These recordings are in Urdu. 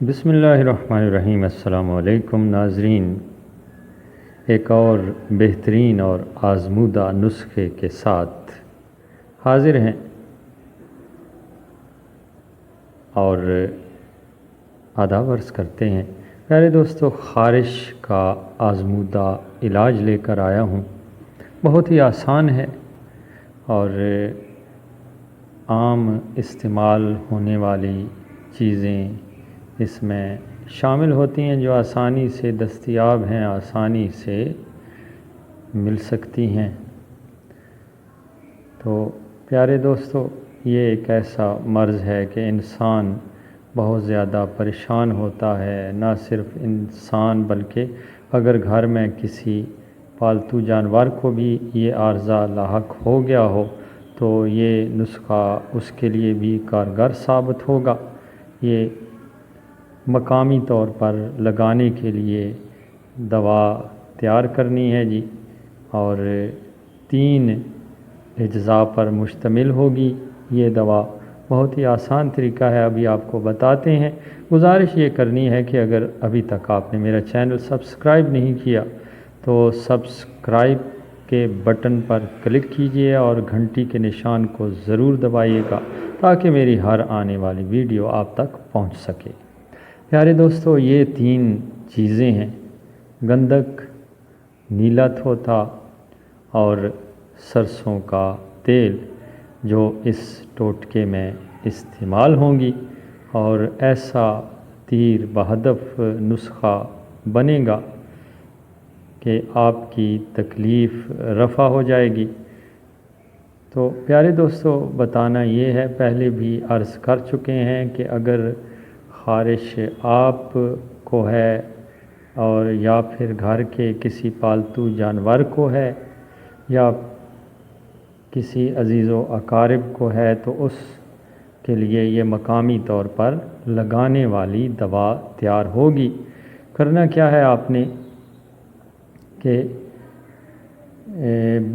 بسم اللہ الرحمن الرحیم۔ السلام علیکم ناظرین، ایک اور بہترین اور آزمودہ نسخے کے ساتھ حاضر ہیں اور آداب عرض کرتے ہیں۔ پیارے دوستو، خارش کا آزمودہ علاج لے کر آیا ہوں۔ بہت ہی آسان ہے اور عام استعمال ہونے والی چیزیں اس میں شامل ہوتی ہیں جو آسانی سے دستیاب ہیں، آسانی سے مل سکتی ہیں۔ تو پیارے دوستو، یہ ایک ایسا مرض ہے کہ انسان بہت زیادہ پریشان ہوتا ہے۔ نہ صرف انسان بلکہ اگر گھر میں کسی پالتو جانور کو بھی یہ عارضہ لاحق ہو گیا ہو تو یہ نسخہ اس کے لیے بھی کارگر ثابت ہوگا۔ یہ مقامی طور پر لگانے کے لیے دوا تیار کرنی ہے جی، اور 3 اجزاء پر مشتمل ہوگی یہ دوا۔ بہت ہی آسان طریقہ ہے، ابھی آپ کو بتاتے ہیں۔ گزارش یہ کرنی ہے کہ اگر ابھی تک آپ نے میرا چینل سبسکرائب نہیں کیا تو سبسکرائب کے بٹن پر کلک کیجئے اور گھنٹی کے نشان کو ضرور دبائیے گا تاکہ میری ہر آنے والی ویڈیو آپ تک پہنچ سکے۔ پیارے دوستو، یہ 3 چیزیں ہیں: گندک، نیلا تھوتھا اور سرسوں کا تیل، جو اس ٹوٹکے میں استعمال ہوں گی، اور ایسا تیر بہدف نسخہ بنے گا کہ آپ کی تکلیف رفع ہو جائے گی۔ تو پیارے دوستو، بتانا یہ ہے، پہلے بھی عرض کر چکے ہیں کہ اگر خارش آپ کو ہے اور یا پھر گھر کے کسی پالتو جانور کو ہے یا کسی عزیز و اقارب کو ہے تو اس کے لیے یہ مقامی طور پر لگانے والی دوا تیار ہوگی۔ کرنا کیا ہے آپ نے کہ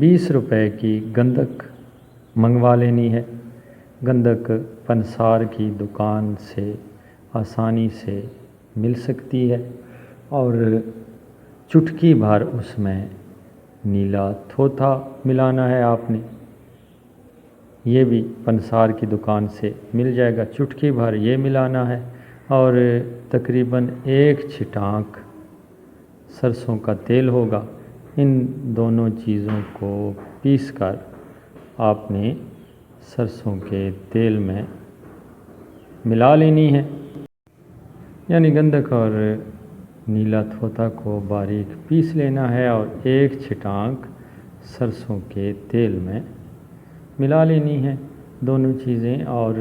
20 روپے کی گندک منگوا لینی ہے۔ گندک پنسار کی دکان سے آسانی سے مل سکتی ہے، اور چٹکی بھر اس میں نیلا تھوتھا ملانا ہے آپ نے۔ یہ بھی پنسار کی دکان سے مل جائے گا، چٹکی بھر یہ ملانا ہے، اور تقریباً 1 چھٹانک سرسوں کا تیل ہوگا۔ ان دونوں چیزوں کو پیس کر آپ نے سرسوں کے تیل میں ملا لینی ہے، یعنی گندک اور نیلا تھوتھا کو باریک پیس لینا ہے اور 1 چھٹانک سرسوں کے تیل میں ملا لینی ہے دونوں چیزیں۔ اور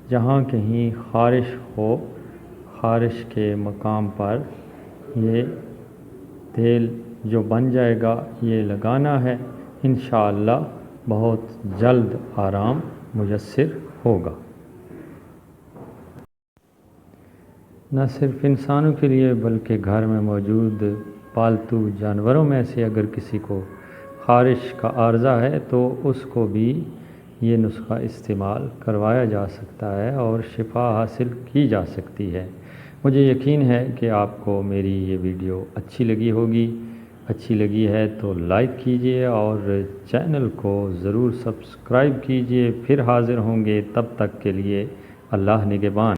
جہاں کہیں خارش ہو، خارش کے مقام پر یہ تیل جو بن جائے گا یہ لگانا ہے، انشاءاللہ بہت جلد آرام میسر ہوگا۔ نہ صرف انسانوں کے لیے بلکہ گھر میں موجود پالتو جانوروں میں سے اگر کسی کو خارش کا عارضہ ہے تو اس کو بھی یہ نسخہ استعمال کروایا جا سکتا ہے اور شفا حاصل کی جا سکتی ہے۔ مجھے یقین ہے کہ آپ کو میری یہ ویڈیو اچھی لگی ہوگی۔ اچھی لگی ہے تو لائک کیجئے اور چینل کو ضرور سبسکرائب کیجئے۔ پھر حاضر ہوں گے، تب تک کے لیے اللہ نگہبان۔